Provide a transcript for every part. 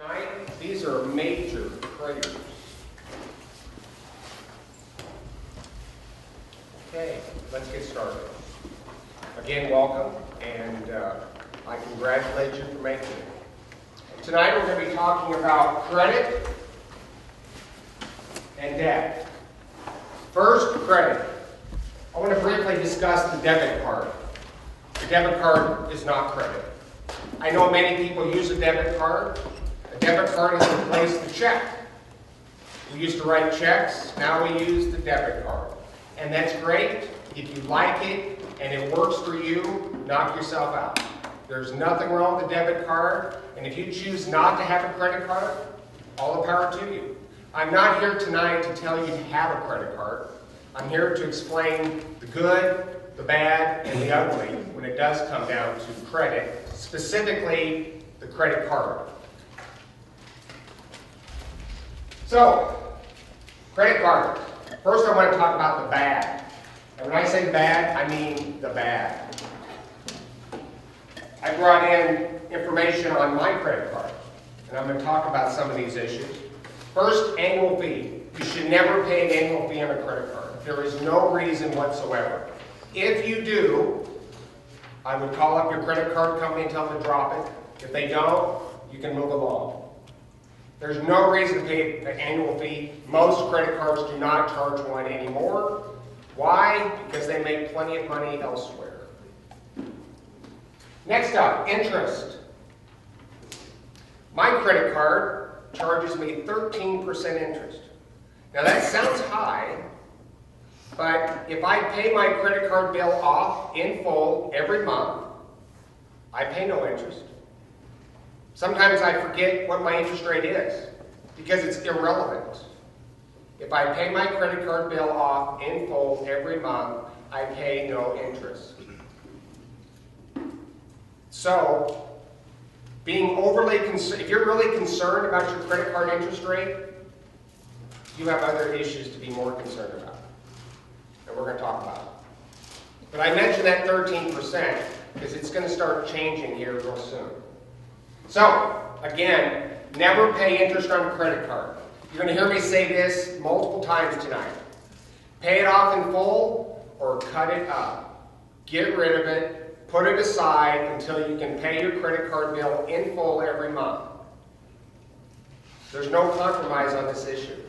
Right? These are major craters. Okay, let's get started. Again, welcome, and I congratulate you for making it. Tonight we're going to be talking about credit and debt. First, credit. I want to briefly discuss the debit card. The debit card is not credit. I know many people use a debit card. A debit card has replaced the check. We used to write checks, now we use the debit card. And that's great. If you like it and it works for you, knock yourself out. There's nothing wrong with the debit card, and if you choose not to have a credit card, all the power to you. I'm not here tonight to tell you to have a credit card. I'm here to explain the good, the bad, and the ugly when it does come down to credit, specifically the credit card. So, credit card. First I want to talk about the bad. And when I say bad, I mean the bad. I brought in information on my credit card, and I'm going to talk about some of these issues. First, annual fee. You should never pay an annual fee on a credit card. There is no reason whatsoever. If you do, I would call up your credit card company and tell them to drop it. If they don't, you can move along. There's no reason to pay an annual fee. Most credit cards do not charge one anymore. Why? Because they make plenty of money elsewhere. Next up, interest. My credit card charges me 13% interest. Now that sounds high, but if I pay my credit card bill off in full every month, I pay no interest. Sometimes I forget what my interest rate is because it's irrelevant. If I pay my credit card bill off in full every month, I pay no interest. So, being overly concerned, if you're really concerned about your credit card interest rate, you have other issues to be more concerned about. And we're going to talk about it. But I mentioned that 13% because it's going to start changing here real soon. So, again, never pay interest on a credit card. You're going to hear me say this multiple times tonight. Pay it off in full or cut it up. Get rid of it, put it aside until you can pay your credit card bill in full every month. There's no compromise on this issue.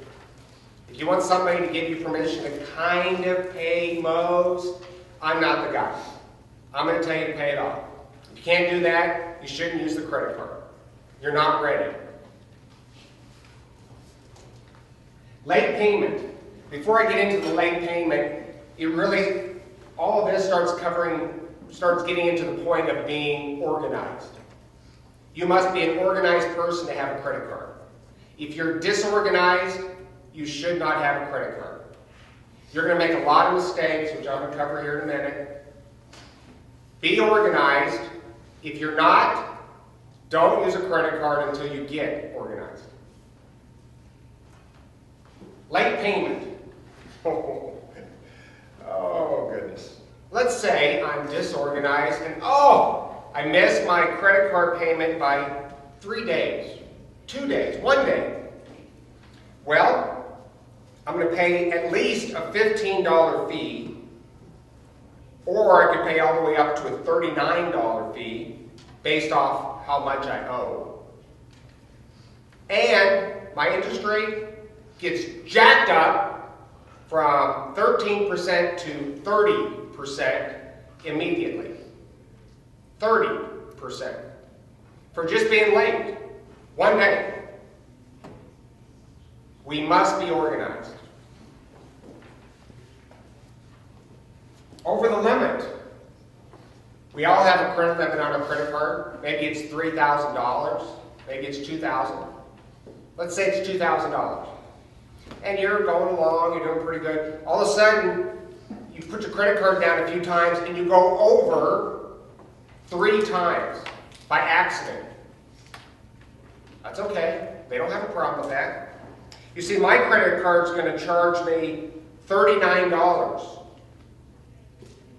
If you want somebody to give you permission to kind of pay most, I'm not the guy. I'm going to tell you to pay it off. If you can't do that, you shouldn't use the credit card. You're not ready. Late payment. Before I get into the late payment, all of this starts getting into the point of being organized. You must be an organized person to have a credit card. If you're disorganized, you should not have a credit card. You're going to make a lot of mistakes, which I'm going to cover here in a minute. Be organized. If you're not, don't use a credit card until you get organized. Late payment. Oh, goodness. Let's say I'm disorganized and, I missed my credit card payment by 3 days, 2 days, 1 day. Well, I'm going to pay at least a $15 fee, or I could pay all the way up to a $39 fee based off how much I owe. And my interest rate gets jacked up from 13% to 30% immediately. 30% for just being late. 1 day. We must be organized. Over the limit. We all have a credit limit on a credit card. Maybe it's $3,000. Maybe it's $2,000. Let's say it's $2,000. And you're going along, you're doing pretty good. All of a sudden, you put your credit card down a few times and you go over 3 times by accident. That's okay. They don't have a problem with that. You see, my credit card's going to charge me $39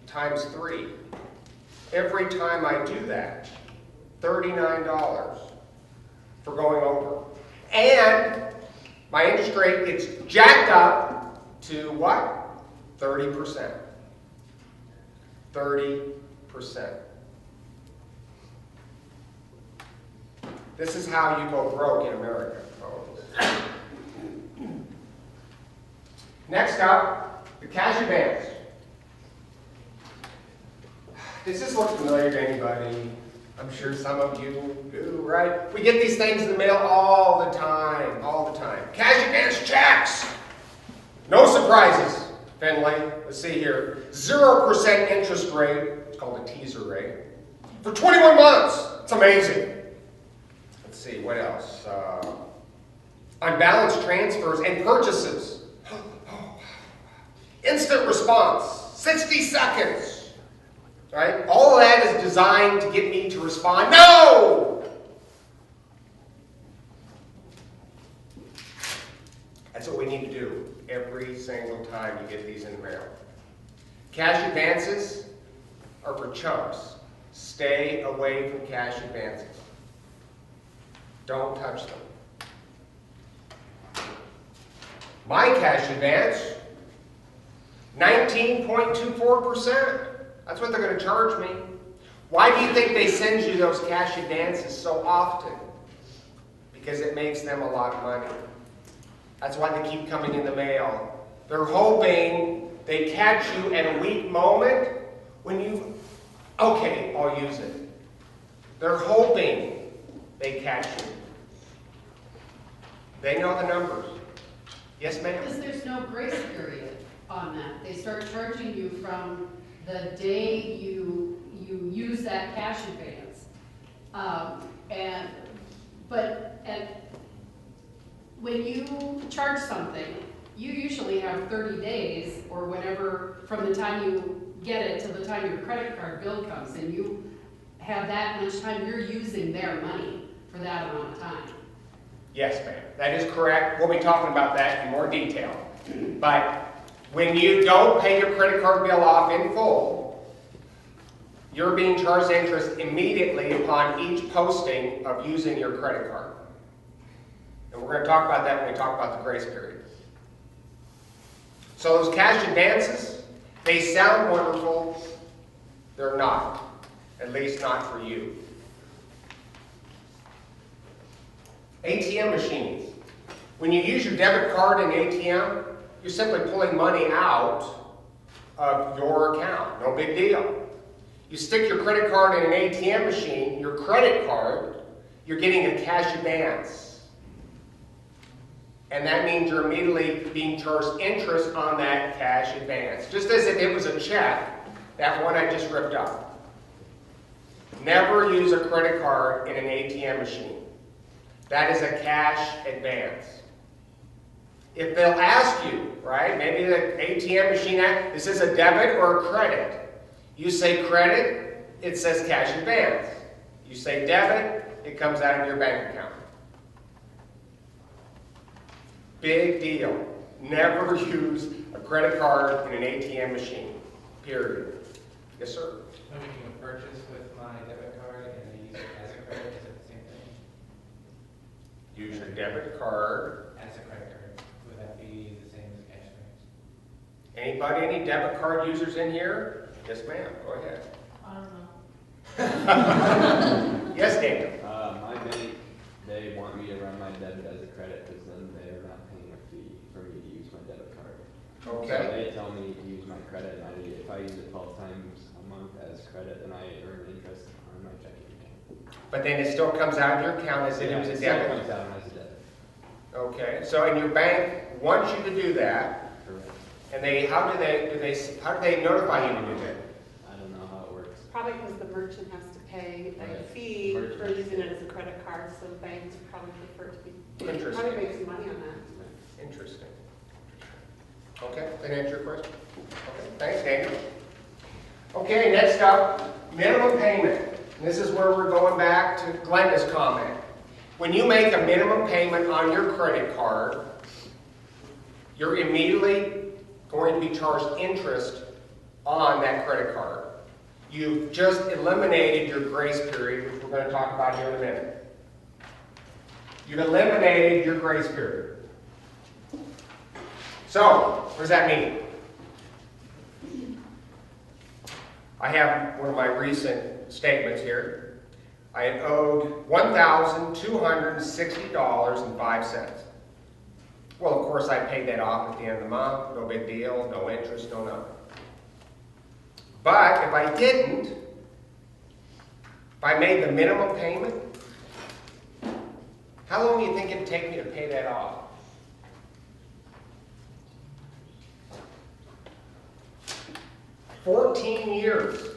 times 3. Every time I do that, $39. for going over. And my interest rate gets jacked up to what? 30%. 30%. This is how you go broke in America, folks. Next up, the cash advance. Does this look familiar to anybody? I'm sure some of you do, right? We get these things in the mail all the time, all the time. Cash advance checks. No surprises, Finley. Let's see here. 0% interest rate. It's called a teaser rate. For 21 months. It's amazing. Let's see, what else? Unbalanced transfers and purchases. Instant response. 60 seconds. Right? All of that is designed to get me to respond, no! That's what we need to do every single time you get these in the mail. Cash advances are for chumps. Stay away from cash advances. Don't touch them. My cash advance, 19.24%. That's what they're going to charge me. Why do you think they send you those cash advances so often? Because it makes them a lot of money. That's why they keep coming in the mail. They're hoping they catch you at a weak moment when you, okay, I'll use it. They're hoping they catch you. They know the numbers. Yes, ma'am? Because there's no grace period on that. They start charging you from the day you use that cash advance. And when you charge something, you usually have 30 days or whenever from the time you get it to the time your credit card bill comes, and you have that much time, you're using their money for that amount of time. Yes, ma'am. That is correct. We'll be talking about that in more detail. But when you don't pay your credit card bill off in full, you're being charged interest immediately upon each posting of using your credit card. And we're going to talk about that when we talk about the grace period. So those cash advances, they sound wonderful. They're not. At least not for you. ATM machines. When you use your debit card in ATM, you're simply pulling money out of your account. No big deal. You stick your credit card in an ATM machine, your credit card, you're getting a cash advance. And that means you're immediately being charged interest on that cash advance. Just as if it was a check, that one I just ripped up. Never use a credit card in an ATM machine. That is a cash advance. If they'll ask you, right, maybe the ATM machine, is this a debit or a credit? You say credit, it says cash advance. You say debit, it comes out of your bank account. Big deal. Never use a credit card in an ATM machine. Period. Yes, sir? I'm making a purchase with my debit card and I use it as a credit. Is it the same thing? Use your debit card. As a credit card. Would that be the same as cash advance? Anybody, any debit card users in here? Yes, ma'am. Go ahead. I don't know. Yes, Daniel. My bank, they want me to run my debit as a credit because then they're not paying a fee for me to use my debit card. Okay. So they tell me to use my credit, and if I use it 12 times a month as credit, then I earn interest on my checking account. But then it still comes out of your account as if it was a It still debit. comes out as a debit. Okay. So, and your bank wants you to do that, Correct. and how do they notify you to do that? I don't know how it works. Probably because the merchant has to pay a Right. fee Merchant. for using it as a credit card, so banks probably prefer to be, Interesting. probably make some money on that. Interesting. Okay, that answer your question? Okay, thanks, Daniel. Okay, next up, minimum payment. And this is where we're going back to Glenda's comment. When you make a minimum payment on your credit card, you're immediately going to be charged interest on that credit card. You've just eliminated your grace period, which we're going to talk about here in a minute. You've eliminated your grace period. So, what does that mean? I have one of my recent statements here. I had owed $1,260.05. Well, of course, I paid that off at the end of the month. No big deal, no interest, no nothing. But if I didn't, if I made the minimum payment, how long do you think it'd take me to pay that off? $14 years.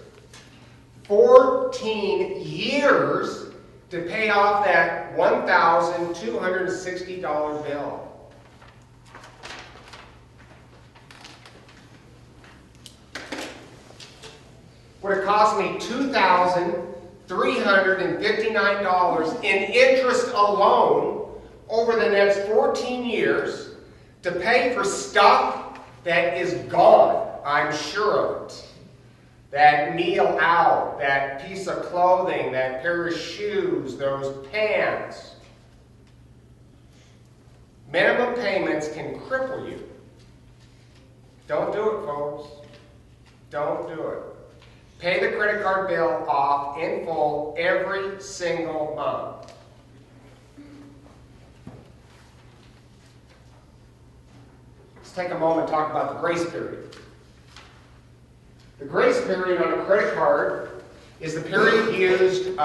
14 years to pay off that $1,260 bill. Would have cost me $2,359 in interest alone over the next 14 years to pay for stuff that is gone. I'm sure of it. That meal out, that piece of clothing, that pair of shoes, those pants. Minimum payments can cripple you. Don't do it, folks. Don't do it. Pay the credit card bill off in full every single month. Let's take a moment and talk about the grace period. The grace period on a credit card is the period used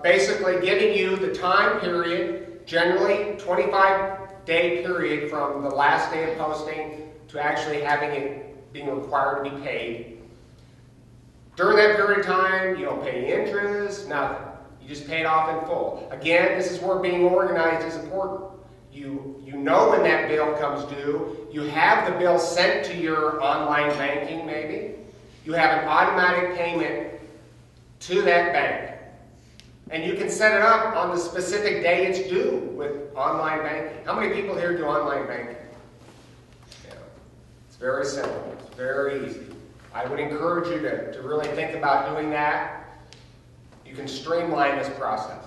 basically giving you the time period, generally 25-day period from the last day of posting to actually having it being required to be paid. During that period of time, you don't pay any interest, nothing. You just pay it off in full. Again, this is where being organized is important. You know when that bill comes due. You have the bill sent to your online banking, maybe. You have an automatic payment to that bank. And you can set it up on the specific day it's due with online banking. How many people here do online banking? Yeah. It's very simple. It's very easy. I would encourage you to really think about doing that. You can streamline this process.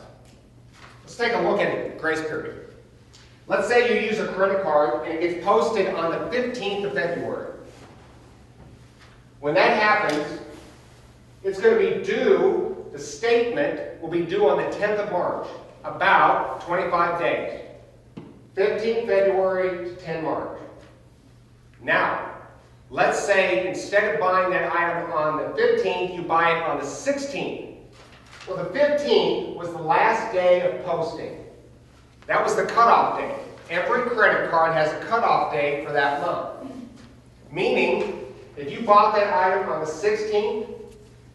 Let's take a look at grace period. Let's say you use a credit card and it gets posted on the 15th of February. When that happens, it's going to be due, the statement will be due on the 10th of March, about 25 days. 15 February to 10 March. Now, let's say instead of buying that item on the 15th, you buy it on the 16th. Well, the 15th was the last day of posting. That was the cutoff date. Every credit card has a cutoff date for that month. Meaning, if you bought that item on the 16th,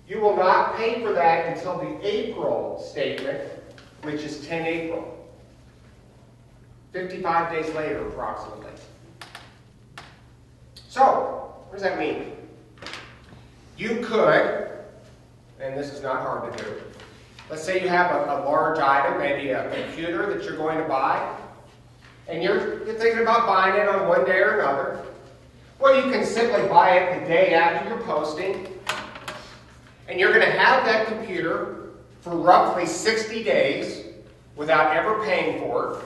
you will not pay for that until the April statement, which is 10 April. 55 days later, approximately. So, what does that mean? You could, and this is not hard to do, let's say you have a large item, maybe a computer that you're going to buy, and you're thinking about buying it on one day or another. Well, you can simply buy it the day after you're posting, and you're going to have that computer for roughly 60 days without ever paying for it.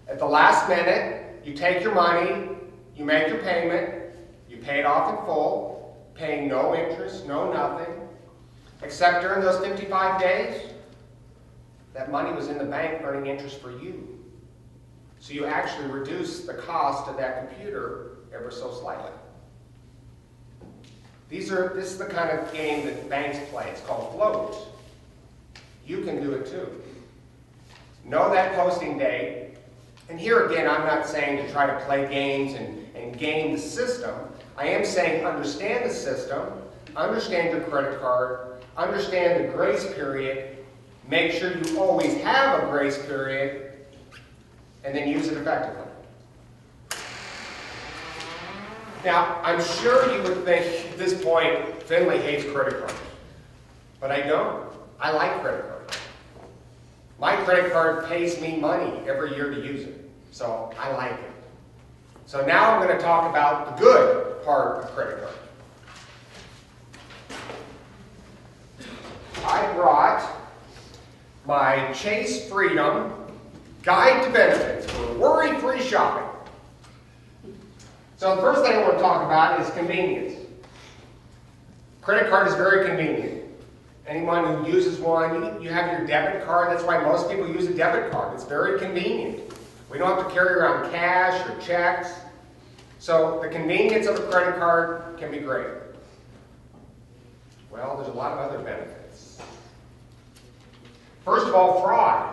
At the last minute, you take your money, you make your payment, you pay it off in full, paying no interest, no nothing, except during those 55 days, that money was in the bank earning interest for you. So you actually reduce the cost of that computer ever so slightly. This is the kind of game that banks play. It's called float. You can do it too. Know that posting date. And here again, I'm not saying to try to play games and game the system. I am saying understand the system, understand your credit card, understand the grace period, make sure you always have a grace period, and then use it effectively. Now, I'm sure you would think at this point, Finley hates credit cards. But I don't. I like credit cards. My credit card pays me money every year to use it. So I like it. So now I'm going to talk about the good part of credit card. I brought my Chase Freedom Guide to benefits for worry-free shopping. So the first thing I want to talk about is convenience. Credit card is very convenient. Anyone who uses one, you have your debit card. That's why most people use a debit card. It's very convenient. We don't have to carry around cash or checks. So the convenience of a credit card can be great. Well, there's a lot of other benefits. First of all, fraud.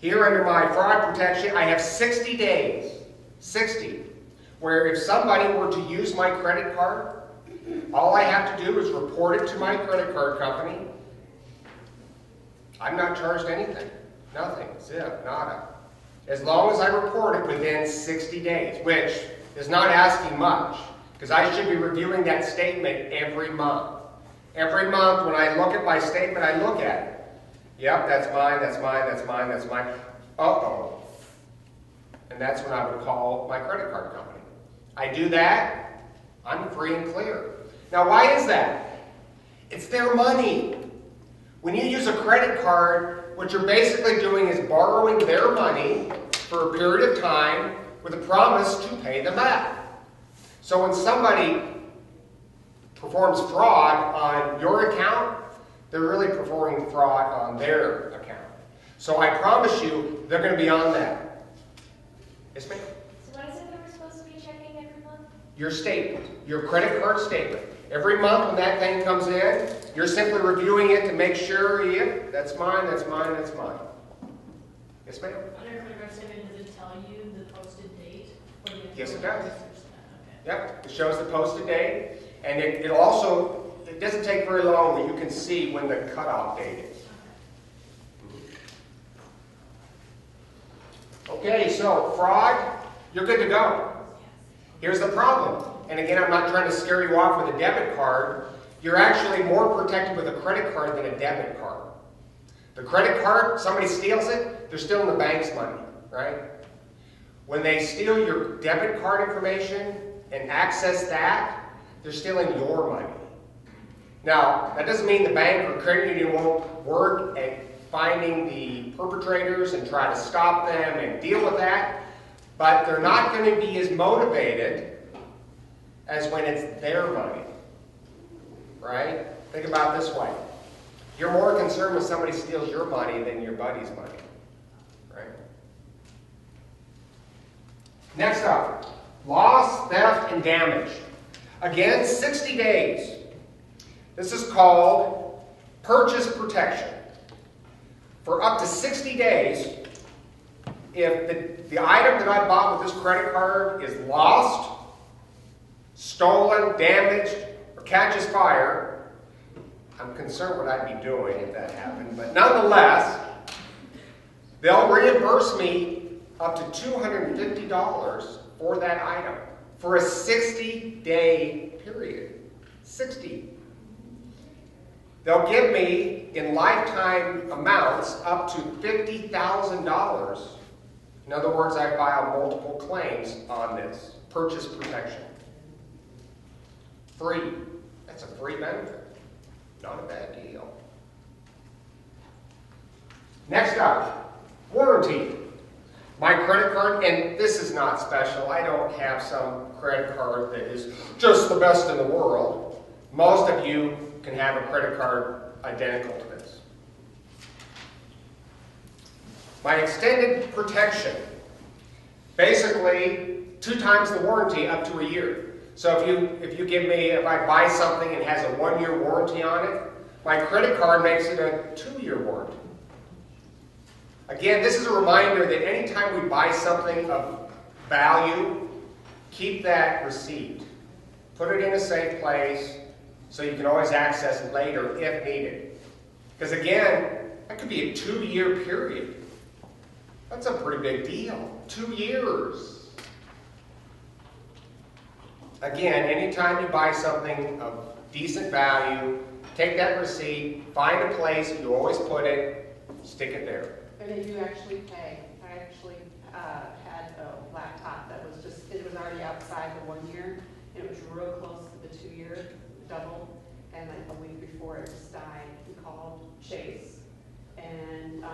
Here under my fraud protection, I have 60 days, 60, where if somebody were to use my credit card, all I have to do is report it to my credit card company. I'm not charged anything. Nothing. Zip. Nada. As long as I report it within 60 days, which is not asking much, because I should be reviewing that statement every month. Every month when I look at my statement, I look at it. Yep, that's mine, that's mine, that's mine, that's mine. Uh-oh. And that's when I would call my credit card company. I do that, I'm free and clear. Now, why is that? It's their money. When you use a credit card, what you're basically doing is borrowing their money for a period of time with a promise to pay them back. So when somebody performs fraud on your account, they're really performing fraud on their account. So I promise you, they're going to be on that. Yes, ma'am? So what is it that we're supposed to be checking every month? Your statement, your credit card statement. Every month when that thing comes in, you're simply reviewing it to make sure, yep, that's mine, that's mine, that's mine. Yes, ma'am? On your credit card statement, does it tell you the posted date? Or do you have to Yes, go it does. research that? Yep, it shows the posted date, and it also, it doesn't take very long that you can see when the cutoff date is. Okay, so fraud, you're good to go. Here's the problem, and again, I'm not trying to scare you off with a debit card. You're actually more protected with a credit card than a debit card. The credit card, somebody steals it, they're stealing the bank's money, right? When they steal your debit card information and access that, they're stealing your money. Now, that doesn't mean the bank or credit union won't work at finding the perpetrators and try to stop them and deal with that, but they're not going to be as motivated as when it's their money, right? Think about it this way. You're more concerned when somebody steals your money than your buddy's money, right? Next up, loss, theft, and damage. Again, 60 days. This is called purchase protection. For up to 60 days, if the item that I bought with this credit card is lost, stolen, damaged, or catches fire, I'm concerned what I'd be doing if that happened, but nonetheless, they'll reimburse me up to $250 for that item for a 60-day period. 60. They'll give me, in lifetime amounts, up to $50,000. In other words, I file multiple claims on this. Purchase protection. Free. That's a free benefit. Not a bad deal. Next up, warranty. My credit card, and this is not special. I don't have some credit card that is just the best in the world. Most of you can have a credit card identical to this. My extended protection, basically 2 times the warranty up to a year. So if you give me, if I buy something and has a 1-year warranty on it, my credit card makes it a 2-year warranty. Again, this is a reminder that anytime we buy something of value, keep that receipt. Put it in a safe place so you can always access it later if needed. Because again, that could be a 2-year period. That's a pretty big deal. 2 years. Again, anytime you buy something of decent value, take that receipt, find a place you always put it, stick it there. And if you actually pay, I actually had a laptop that was it was already outside the 1 year, and it was real close to the 2-year, double, and like a week before it just died. We called Chase, and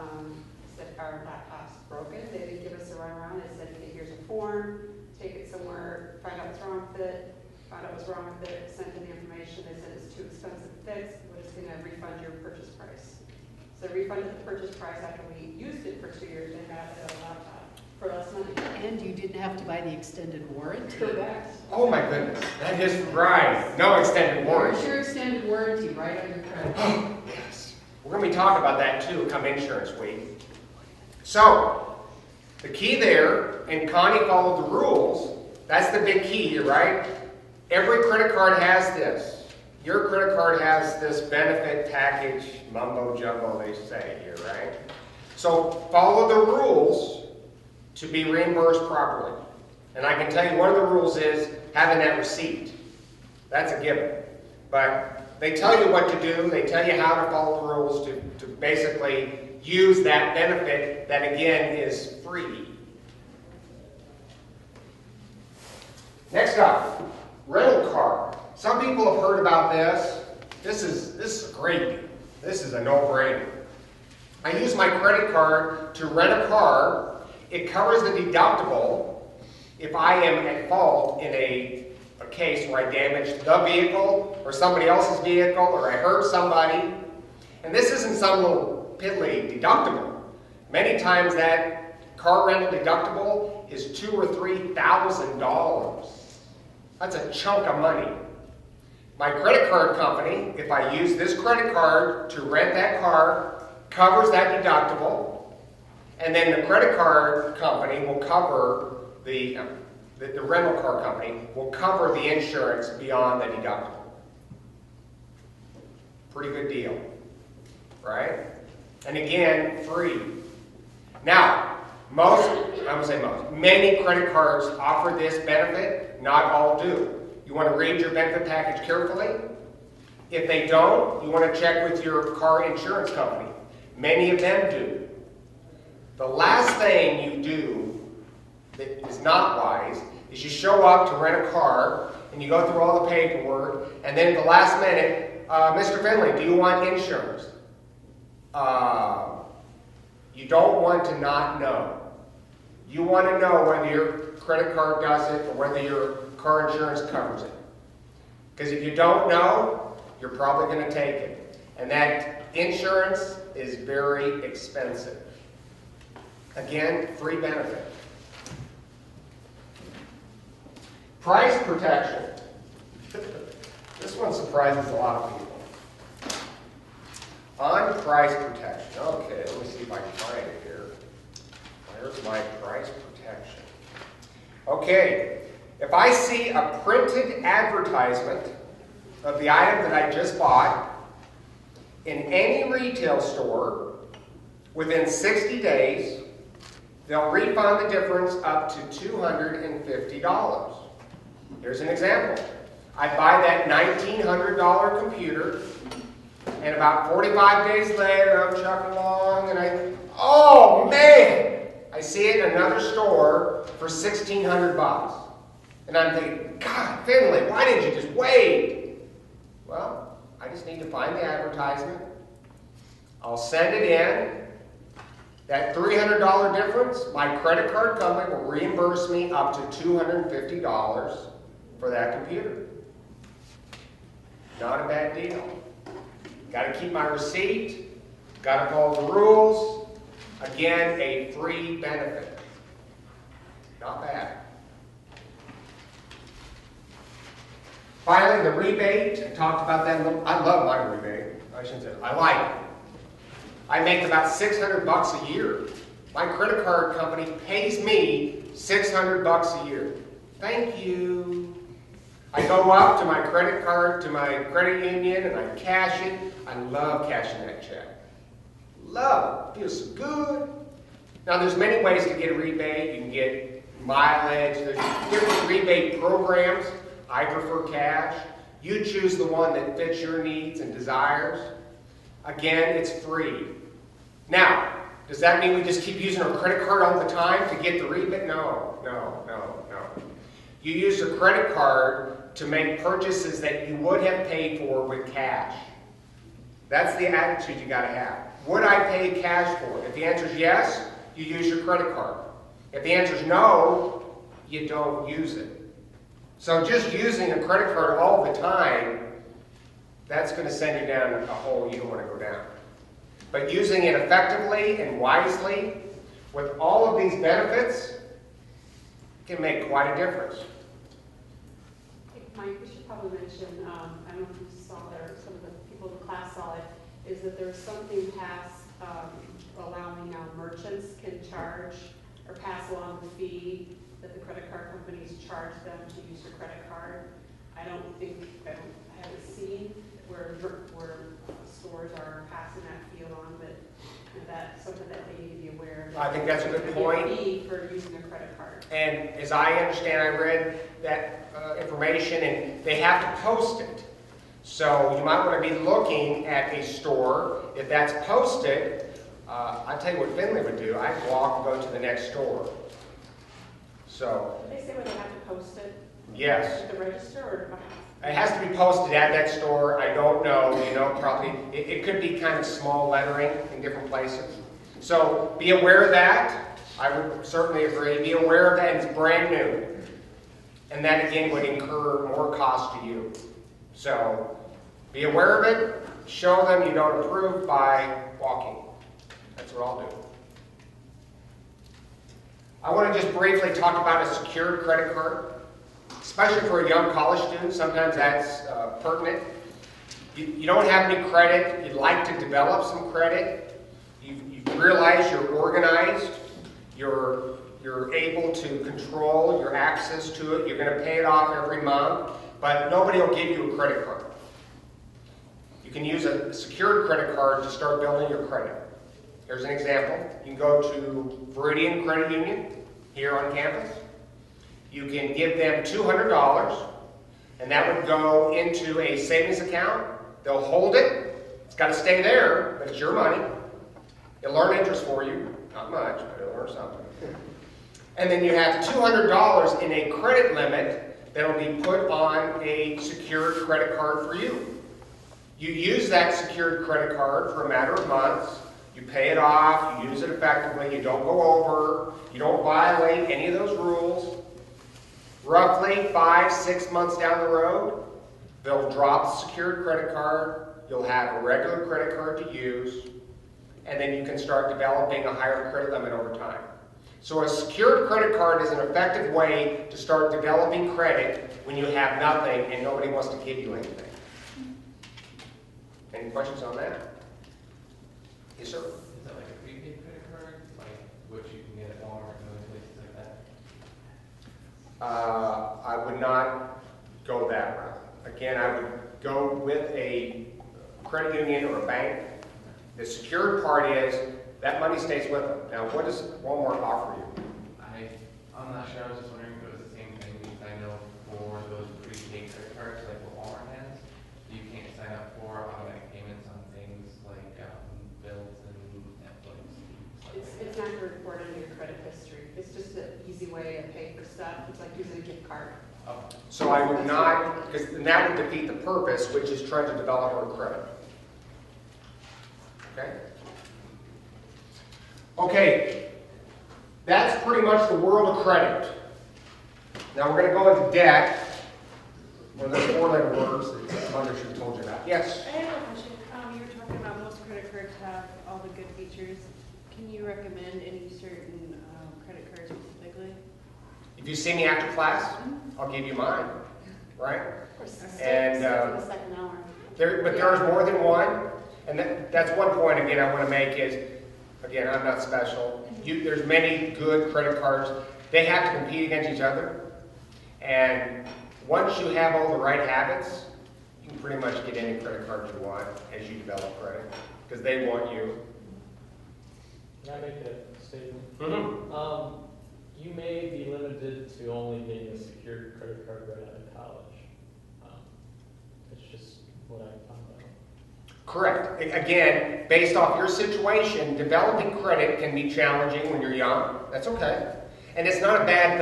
said, our laptop's broken. They didn't give us a runaround. They said, okay, here's a form, take it somewhere, find out what's wrong with it. Found out what's wrong with it, sent in the information. They said it's too expensive to fix. We're just going to refund your purchase price. So refunded the purchase price after we used it for 2 years and got it on a laptop for less money. And you didn't have to buy the extended warranty. Correct. Oh my goodness, that is right. No extended warranty. There's your extended warranty right on your credit. Yes. We're going to be talking about that too come insurance week. So, the key there, and Connie followed the rules, that's the big key, right? Every credit card has this. Your credit card has this benefit package, mumbo jumbo they say here, right? So follow the rules to be reimbursed properly. And I can tell you one of the rules is having that receipt. That's a given. But they tell you what to do, they tell you how to follow the rules to basically use that benefit that again is free. Next up, rental car. Some people have heard about this. This is a great deal. This is a no-brainer. I use my credit card to rent a car. It covers the deductible if I am at fault in a case where I damaged the vehicle or somebody else's vehicle or I hurt somebody. And this isn't some little piddly deductible. Many times that car rental deductible is $2,000 or $3,000. That's a chunk of money. My credit card company, if I use this credit card to rent that car, covers that deductible, and then the credit card company will cover the rental car company will cover the insurance beyond the deductible. Pretty good deal, right? And again, free. Now, many credit cards offer this benefit, not all do. You want to read your benefit package carefully. If they don't, you want to check with your car insurance company. Many of them do. The last thing you do that is not wise is you show up to rent a car and you go through all the paperwork and then at the last minute, Mr. Finley, do you want insurance? You don't want to not know. You want to know whether your credit card does it or whether your car insurance covers it. Because if you don't know, you're probably going to take it. And that insurance is very expensive. Again, free benefit. Price protection. This one surprises a lot of people. On price protection. Okay, let me see if I can find it here. Where's my price protection? Okay, if I see a printed advertisement of the item that I just bought in any retail store within 60 days, they'll refund the difference up to $250. Here's an example. I buy that $1,900 computer, and about 45 days later, I'm chugging along, and oh man! I see it in another store for $1,600. And I'm thinking, God, Finley, why didn't you just wait? Well, I just need to find the advertisement. I'll send it in. That $300 difference, my credit card company will reimburse me up to $250 for that computer. Not a bad deal. Got to keep my receipt. Got to follow the rules. Again, a free benefit. Not bad. Finally, the rebate. I talked about that a little. I love my rebate. I shouldn't say I like it. I make about $600 a year. My credit card company pays me $600 a year. Thank you. I go up to my credit card, to my credit union, and I cash it. I love cashing that check. Love it. Feels so good. Now, there's many ways to get a rebate. You can get mileage. There's different rebate programs. I prefer cash. You choose the one that fits your needs and desires. Again, it's free. Now, does that mean we just keep using our credit card all the time to get the rebate? No, no, no, no. You use your credit card to make purchases that you would have paid for with cash. That's the attitude you gotta have. Would I pay cash for it? If the answer is yes, you use your credit card. If the answer is no, you don't use it. So just using a credit card all the time, that's gonna send you down a hole you don't wanna go down. But using it effectively and wisely, with all of these benefits, can make quite a difference. Mike, we should probably mention, I don't know if you saw it or some of the people in the class saw it, is that there's something passed allowing now merchants can charge or pass along the fee that the credit card companies charge them to use your credit card. I haven't seen where stores are passing that fee along, but that's something that they need to be aware of. I think that's a good point. A fee for using a credit card. And as I understand, I read that information, and they have to post it. So you might want to be looking at a store. If that's posted, I'll tell you what Finley would do. I'd walk and go to the next store. So, Did they say where they have to post it? yes. At the register or? It has to be posted at that store. I don't know, probably. It could be kind of small lettering in different places. So be aware of that. I would certainly agree. Be aware of that. It's brand new. And that, again, would incur more cost to you. So be aware of it. Show them you don't approve by walking. That's what I'll do. I want to just briefly talk about a secured credit card. Especially for a young college student, sometimes that's pertinent. You don't have any credit. You'd like to develop some credit. You realize you're organized. You're able to control your access to it. You're going to pay it off every month, but nobody will give you a credit card. You can use a secured credit card to start building your credit. Here's an example. You can go to Viridian Credit Union here on campus. You can give them $200, and that would go into a savings account. They'll hold it. It's got to stay there, but it's your money. It'll earn interest for you. Not much, but it'll earn something. And then you have $200 in a credit limit that will be put on a secured credit card for you. You use that secured credit card for a matter of months. You pay it off. You use it effectively. You don't go over. You don't violate any of those rules. Roughly 5-6 months down the road, they'll drop the secured credit card. You'll have a regular credit card to use, and then you can start developing a higher credit limit over time. So a secured credit card is an effective way to start developing credit when you have nothing and nobody wants to give you anything. Any questions on that? Yes, sir. Is that like a prepaid credit card, like which you can get at Walmart and other places like that? I would not go that route. Again, I would go with a credit union or a bank. The secured part is that money stays with them. Now, what does Walmart offer you? I'm not sure. I was just wondering if it was the same thing. Because I know for those prepaid credit cards, like what Walmart has, you can't sign up for automatic payments on things like bills and Netflix. It's not going to report into your credit history. It's just an easy way of paying for stuff. It's like using a gift card. Oh. So I would not, because that would defeat the purpose, which is trying to develop our credit. Okay? Okay, that's pretty much the world of credit. Now we're going to go into debt. One of those four-letter words that Mother should have told you about. Yes? I have a question. You were talking about most credit cards have all the good features. Can you recommend any certain credit cards specifically? If you see me after class, I'll give you mine, right? Of course, And, the second hour. But there's more than one, and that's one point again I want to make is, again, I'm not special. There's many good credit cards. They have to compete against each other, and once you have all the right habits, you can pretty much get any credit card you want as you develop credit, because they want you. Can I make a statement? Mm-hmm. You may be limited to only getting a secured credit card right out of college. It's just what I found out. Correct. Again, based off your situation, developing credit can be challenging when you're young. That's okay. And it's not a bad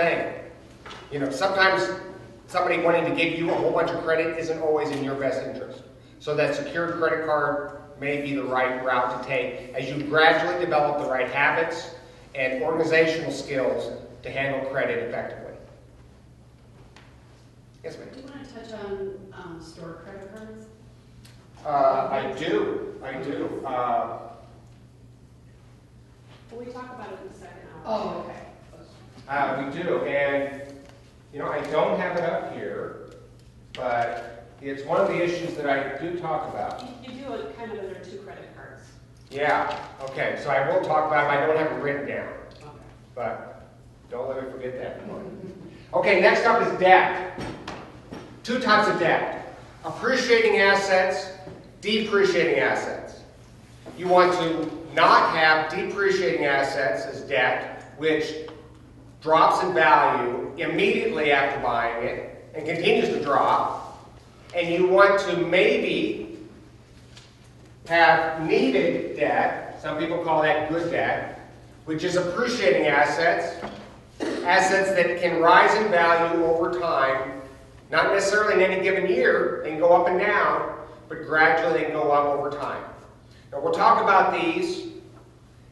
thing. Sometimes somebody wanting to give you a whole bunch of credit isn't always in your best interest. So that secured credit card may be the right route to take as you gradually develop the right habits and organizational skills to handle credit effectively. Yes, ma'am. Do you want to touch on store credit cards? I do. Well, we talk about it in the second hour. Oh, okay. We do, and I don't have it up here, but it's one of the issues that I do talk about. You do it kind of under 2 credit cards. Yeah, okay, so I will talk about it, but I don't have it written down, Okay. but don't let me forget that. Okay, next up is debt. 2 types of debt: appreciating assets, depreciating assets. You want to not have depreciating assets as debt, which drops in value immediately after buying it and continues to drop. And you want to maybe have needed debt, some people call that good debt, which is appreciating assets, assets that can rise in value over time, not necessarily in any given year. They can go up and down, but gradually they can go up over time. Now we'll talk about these,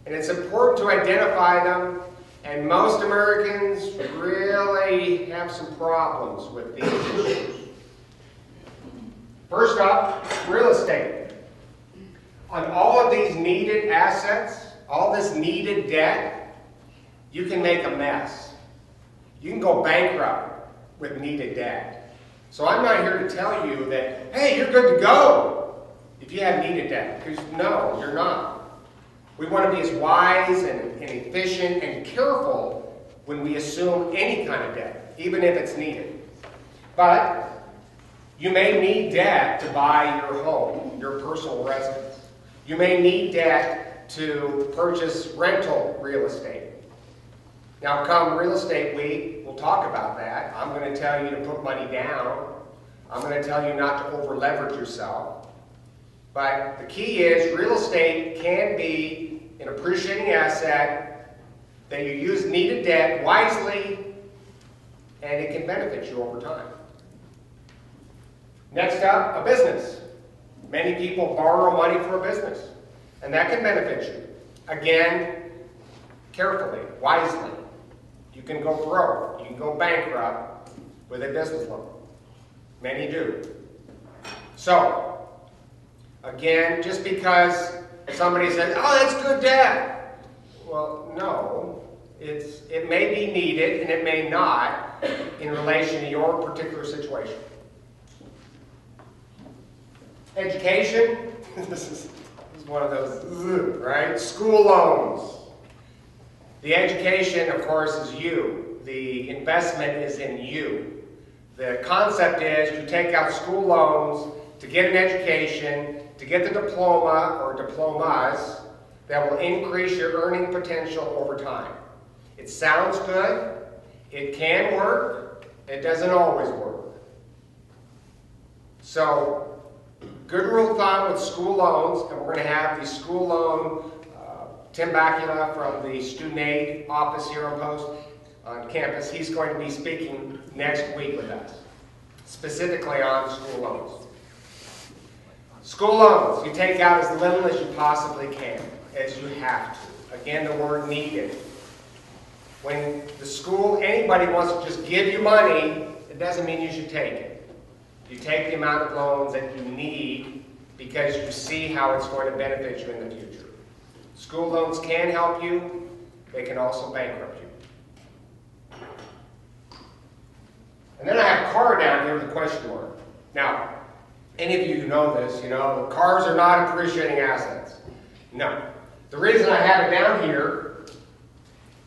and it's important to identify them, and most Americans really have some problems with these issues. First up, real estate. On all of these needed assets, all this needed debt, you can make a mess. You can go bankrupt with needed debt. So I'm not here to tell you that, hey, you're good to go if you have needed debt, because no, you're not. We want to be as wise and efficient and careful when we assume any kind of debt, even if it's needed. But you may need debt to buy your home, your personal residence. You may need debt to purchase rental real estate. Now, come real estate week, we'll talk about that. I'm going to tell you to put money down. I'm going to tell you not to over-leverage yourself. But the key is real estate can be an appreciating asset that you use needed debt wisely, and it can benefit you over time. Next up, a business. Many people borrow money for a business, and that can benefit you. Again, carefully, wisely. You can go broke, you can go bankrupt with a business loan. Many do. So, again, just because somebody says, oh, that's good debt. Well, no. It may be needed and it may not in relation to your particular situation. Education, this is one of those, right? School loans. The education, of course, is you. The investment is in you. The concept is you take out school loans to get an education, to get the diploma or diplomas that will increase your earning potential over time. It sounds good. It can work. It doesn't always work. So, good rule of thumb with school loans, and we're going to have the school loan, Tim Bakula from the student aid office here on campus. He's going to be speaking next week with us, specifically on school loans. School loans, you take out as little as you possibly can, as you have to. Again, the word needed. When the school, anybody wants to just give you money, it doesn't mean you should take it. You take the amount of loans that you need because you see how it's going to benefit you in the future. School loans can help you. They can also bankrupt you. And then I have a car down here with a question mark. Now, any of you who know this, cars are not appreciating assets. No. The reason I have it down here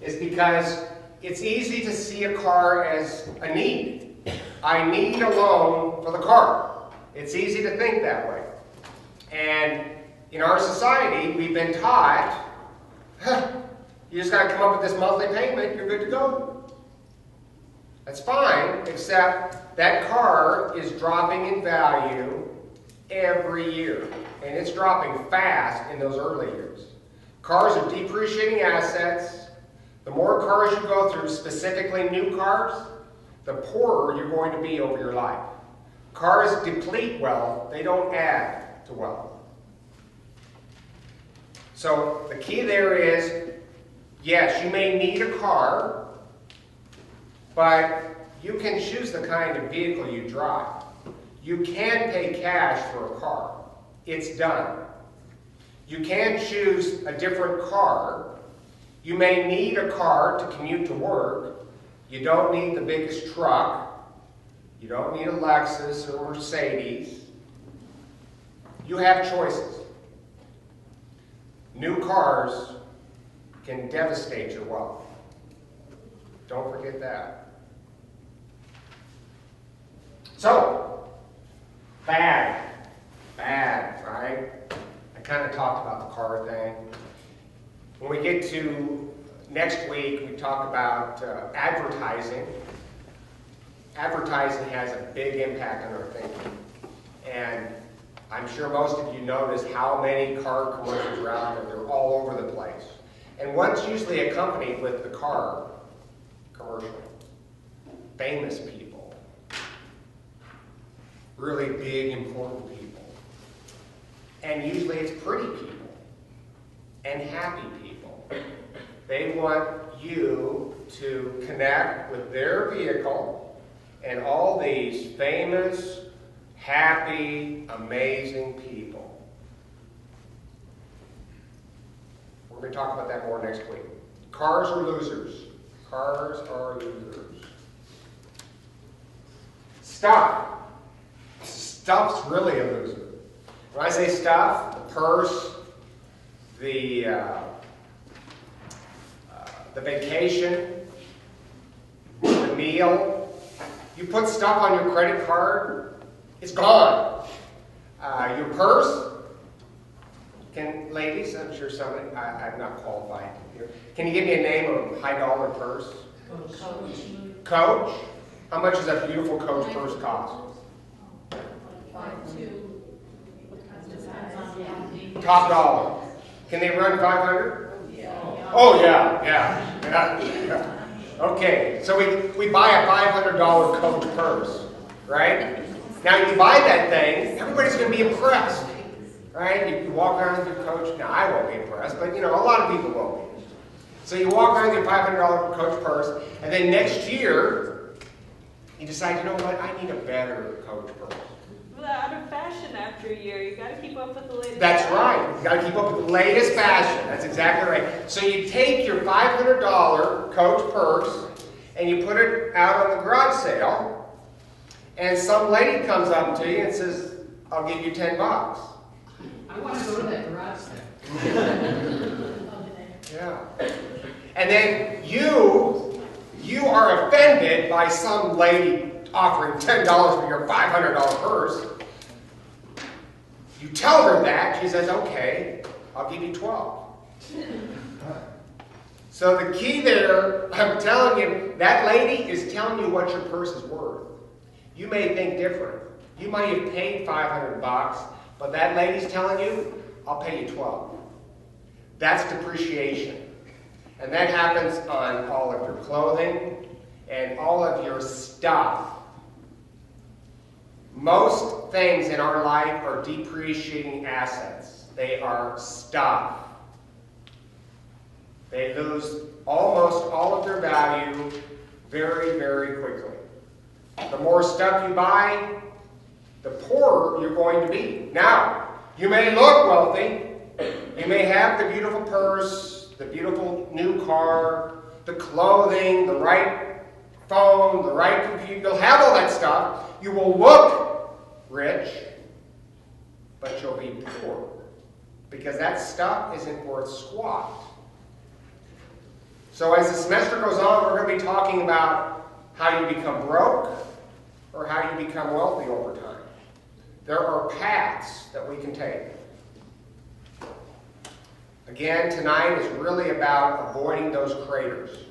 is because it's easy to see a car as a need. I need a loan for the car. It's easy to think that way. And in our society, we've been taught, you just got to come up with this monthly payment, you're good to go. That's fine, except that car is dropping in value every year. And it's dropping fast in those early years. Cars are depreciating assets. The more cars you go through, specifically new cars, the poorer you're going to be over your life. Cars deplete wealth, they don't add to wealth. So the key there is, yes, you may need a car, but you can choose the kind of vehicle you drive. You can pay cash for a car. It's done. You can choose a different car. You may need a car to commute to work. You don't need the biggest truck. You don't need a Lexus or Mercedes. You have choices. New cars can devastate your wealth. Don't forget that. So, bad, right? I kind of talked about the car thing. When we get to next week, we talk about advertising. Advertising has a big impact on our thinking. And I'm sure most of you notice how many car commercials are out there. They're all over the place. And one's usually accompanied with the car commercial. Famous people. Really big, important people. And usually it's pretty people. And happy people. They want you to connect with their vehicle and all these famous, happy, amazing people. We're going to talk about that more next week. Cars are losers. Cars are losers. Stuff. Stuff's really a loser. When I say stuff, the purse, the vacation, the meal. You put stuff on your credit card, it's gone. Your purse, ladies, I'm sure somebody, I'm not qualified here. Can you give me a name of a high dollar purse? Coach? How much does that beautiful Coach purse cost? Top dollar. Can they run 500? Oh yeah. Okay, so we buy a $500 Coach purse, right? Now you buy that thing, everybody's going to be impressed, right? You walk around with your Coach. Now I won't be impressed, but a lot of people will be. So you walk around with your $500 Coach purse, and then next year you decide, you know what? I need a better Coach purse. Well, out of fashion after a year, you got to keep up with the latest. That's right. You got to keep up with the latest fashion. That's exactly right. So you take your $500 Coach purse and you put it out on the garage sale, and some lady comes up to you and says, "I'll give you $10." I want to go to that garage sale. Yeah. And then you are offended by some lady offering $10 for your $500 purse. You tell her that, she says, "Okay, I'll give you 12." So the key there, I'm telling you, that lady is telling you what your purse is worth. You may think different. You might have paid $500, but that lady's telling you, "I'll pay you 12." That's depreciation. And that happens on all of your clothing and all of your stuff. Most things in our life are depreciating assets. They are stuff. They lose almost all of their value very, very quickly. The more stuff you buy, the poorer you're going to be. Now, you may look wealthy. You may have the beautiful purse, the beautiful new car, the clothing, the right phone, the right computer. You'll have all that stuff. You will look rich, but you'll be poor. Because that stuff isn't worth squat. So as the semester goes on, we're going to be talking about how you become broke or how you become wealthy over time. There are paths that we can take. Again, tonight is really about avoiding those craters.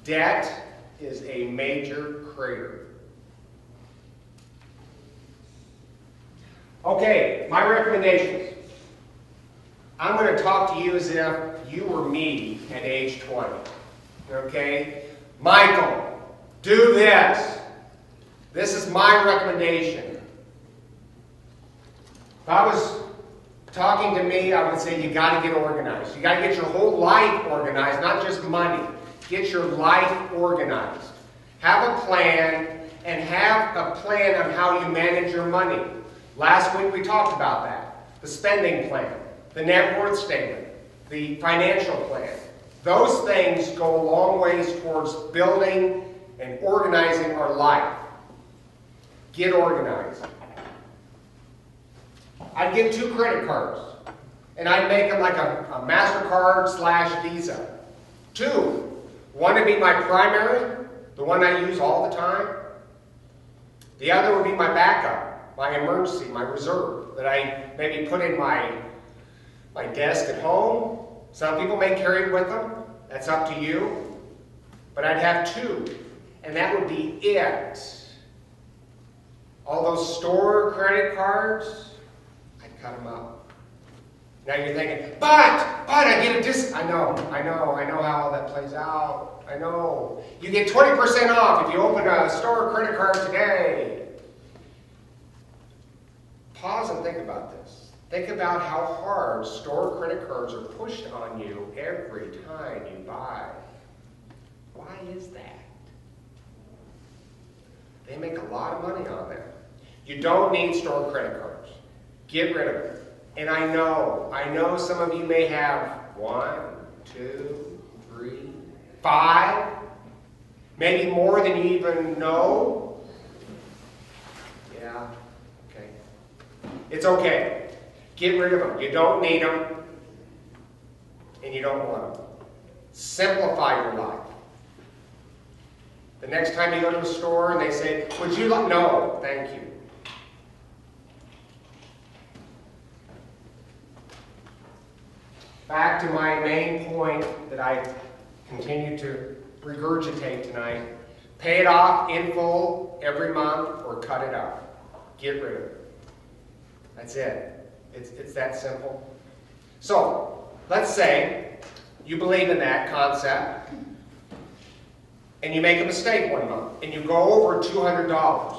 Debt is a major crater. Okay, my recommendations. I'm going to talk to you as if you were me at age 20. Okay? Michael, do this. This is my recommendation. If I was talking to me, I would say you got to get organized. You got to get your whole life organized, not just money. Get your life organized. Have a plan, and have a plan on how you manage your money. Last week we talked about that. The spending plan, the net worth statement, the financial plan. Those things go a long ways towards building and organizing our life. Get organized. I'd get 2 credit cards, and I'd make them like a MasterCard/Visa. 2. One would be my primary, the one I use all the time. The other would be my backup, my emergency, my reserve, that I maybe put in my desk at home. Some people may carry it with them. That's up to you. But I'd have 2, and that would be it. All those store credit cards, I'd cut them up. Now you're thinking, but I get a discount. I know how all that plays out. I know. You get 20% off if you open a store credit card today. Pause and think about this. Think about how hard store credit cards are pushed on you every time you buy. Why is that? They make a lot of money on them. You don't need store credit cards. Get rid of them. And I know some of you may have 1, 2, 3, 5, maybe more than you even know. Yeah, okay. It's okay. Get rid of them. You don't need them, and you don't want them. Simplify your life. The next time you go to a store and they say, would you like, no, thank you. Back to my main point that I continue to regurgitate tonight. Pay it off in full every month or cut it out. Get rid of it. That's it. It's that simple. So, let's say you believe in that concept and you make a mistake one month and you go over $200.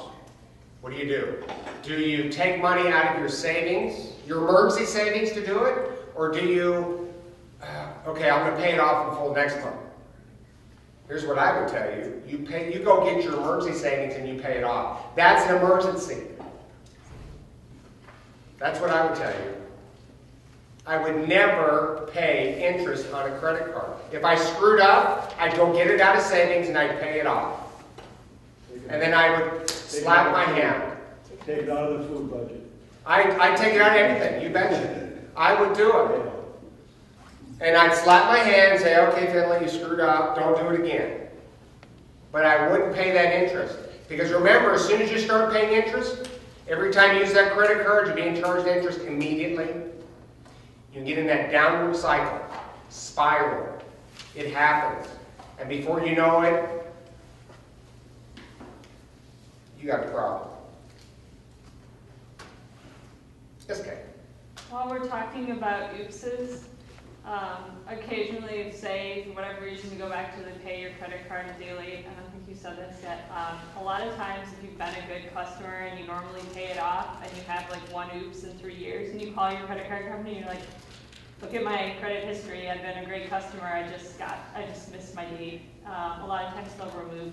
What do? Do you take money out of your savings, your emergency savings to do it? Or do you, okay, I'm going to pay it off in full next month. Here's what I would tell you. You go get your emergency savings and you pay it off. That's an emergency. That's what I would tell you. I would never pay interest on a credit card. If I screwed up, I'd go get it out of savings and I'd pay it off. And then I would slap my hand. Take it out of the food budget. I'd take it out of anything, you betcha. I would do it. And I'd slap my hand and say, okay, Finley, you screwed up. Don't do it again. But I wouldn't pay that interest. Because remember, as soon as you start paying interest, every time you use that credit card, you're being charged interest immediately. You get in that downward cycle, spiral. It happens. And before you know it, you got a problem. Yes, Kay. While we're talking about oopses, occasionally, say, for whatever reason, you go back to the pay your credit card a day late. I don't think you said this yet. A lot of times, if you've been a good customer and you normally pay it off, and you have like 1 oops in 3 years, and you call your credit card company, and you're like, look at my credit history. I've been a great customer. I just missed my date. A lot of times, they'll remove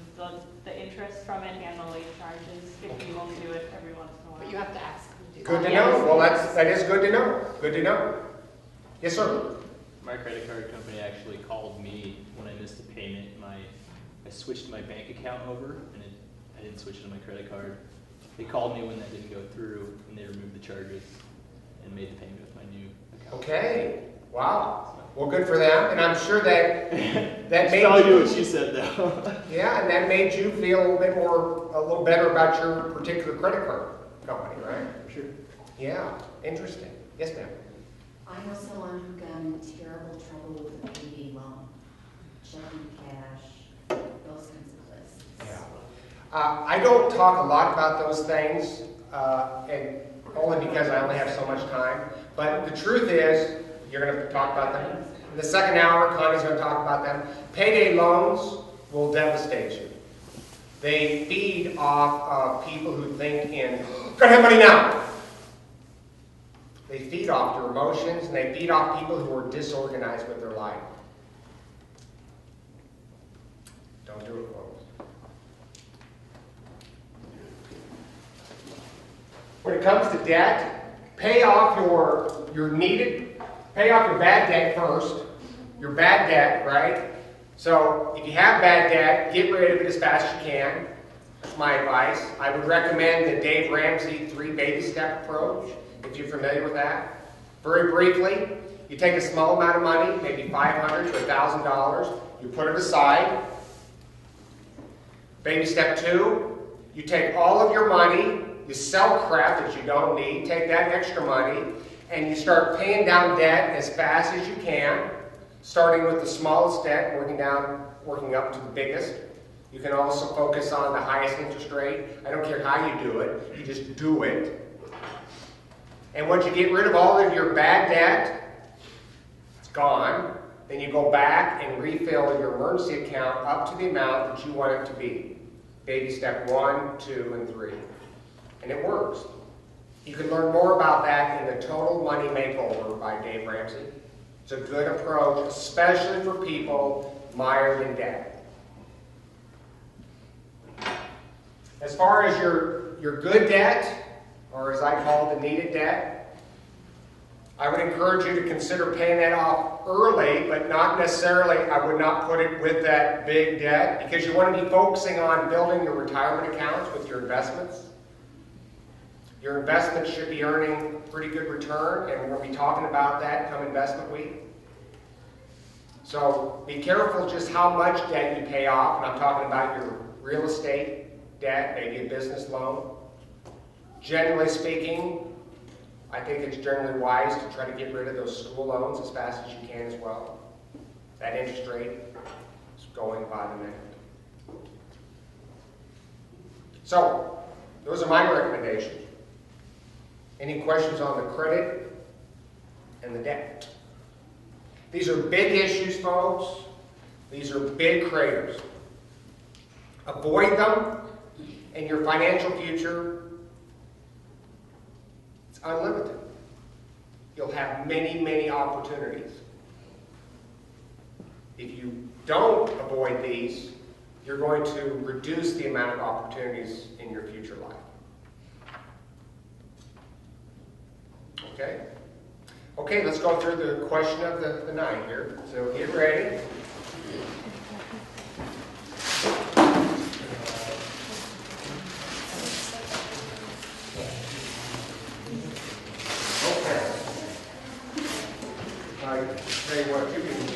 the interest from it and the late charges if you only do it every once in a while. But you have to ask them to do Good that. to know. Well, that is good to know. Good to know. Yes, sir. My credit card company actually called me when I missed a payment. I switched my bank account over, and I didn't switch it to my credit card. They called me when that didn't go through, and they removed the charges and made the payment with my new account. Okay. Wow. Well, good for them. And I'm sure that made Tell you you, what she said, though. yeah, and that made you feel a little better about your particular credit card company, right? Sure. Yeah. Interesting. Yes, ma'am. I know someone who got in terrible trouble with a payday loan, checking cash, those kinds of lists. Yeah. I don't talk a lot about those things, and only because I only have so much time. But the truth is, you're going to talk about them. In the second hour, Connie's going to talk about them. Payday loans will devastate you. They feed off of people who think in, gotta have money now. They feed off your emotions, and they feed off people who are disorganized with their life. Don't do it, folks. When it comes to debt, pay off your bad debt first. Your bad debt, right? So if you have bad debt, get rid of it as fast as you can. That's my advice. I would recommend the Dave Ramsey 3 baby step approach, if you're familiar with that. Very briefly, you take a small amount of money, maybe $500 to $1,000, you put it aside. Baby step 2, you take all of your money, you sell crap that you don't need, take that extra money, and you start paying down debt as fast as you can, starting with the smallest debt, working up to the biggest. You can also focus on the highest interest rate. I don't care how you do it, you just do it. And once you get rid of all of your bad debt, it's gone, then you go back and refill your emergency account up to the amount that you want it to be. Baby step 1, 2, and 3. And it works. You can learn more about that in the Total Money Makeover by Dave Ramsey. It's a good approach, especially for people mired in debt. As far as your good debt, or as I call it, the needed debt, I would encourage you to consider paying that off early, but not necessarily, I would not put it with that big debt, because you want to be focusing on building your retirement accounts with your investments. Your investments should be earning pretty good return, and we're going to be talking about that come investment week. So be careful just how much debt you pay off, and I'm talking about your real estate debt, maybe a business loan. Generally speaking, I think it's generally wise to try to get rid of those school loans as fast as you can as well. That interest rate is going by the minute. So, those are my recommendations. Any questions on the credit and the debt? These are big issues, folks. These are big craters. Avoid them, and your financial future is unlimited. You'll have many, many opportunities. If you don't avoid these, you're going to reduce the amount of opportunities in your future life. Okay? Okay, let's go through the question of the night here. So get ready. Okay. I tell you what you can do.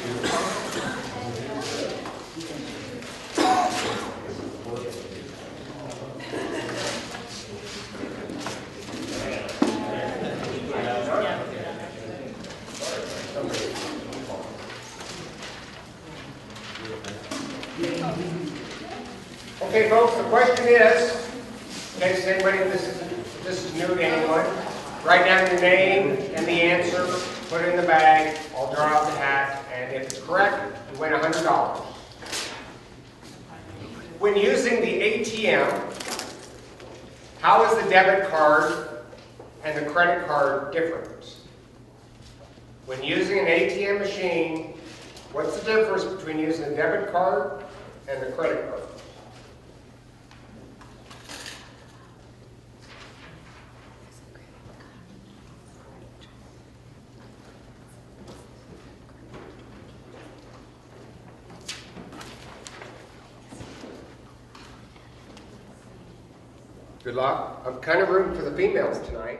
Okay, folks, the question is, in case anybody, this is new to anyone, write down your name and the answer, put it in the bag, I'll draw out the hat, and if it's correct, you win $100. When using the ATM, how is the debit card and the credit card different? When using an ATM machine, what's the difference between using a debit card and the credit card? Good luck. I'm kind of rooting for the females tonight.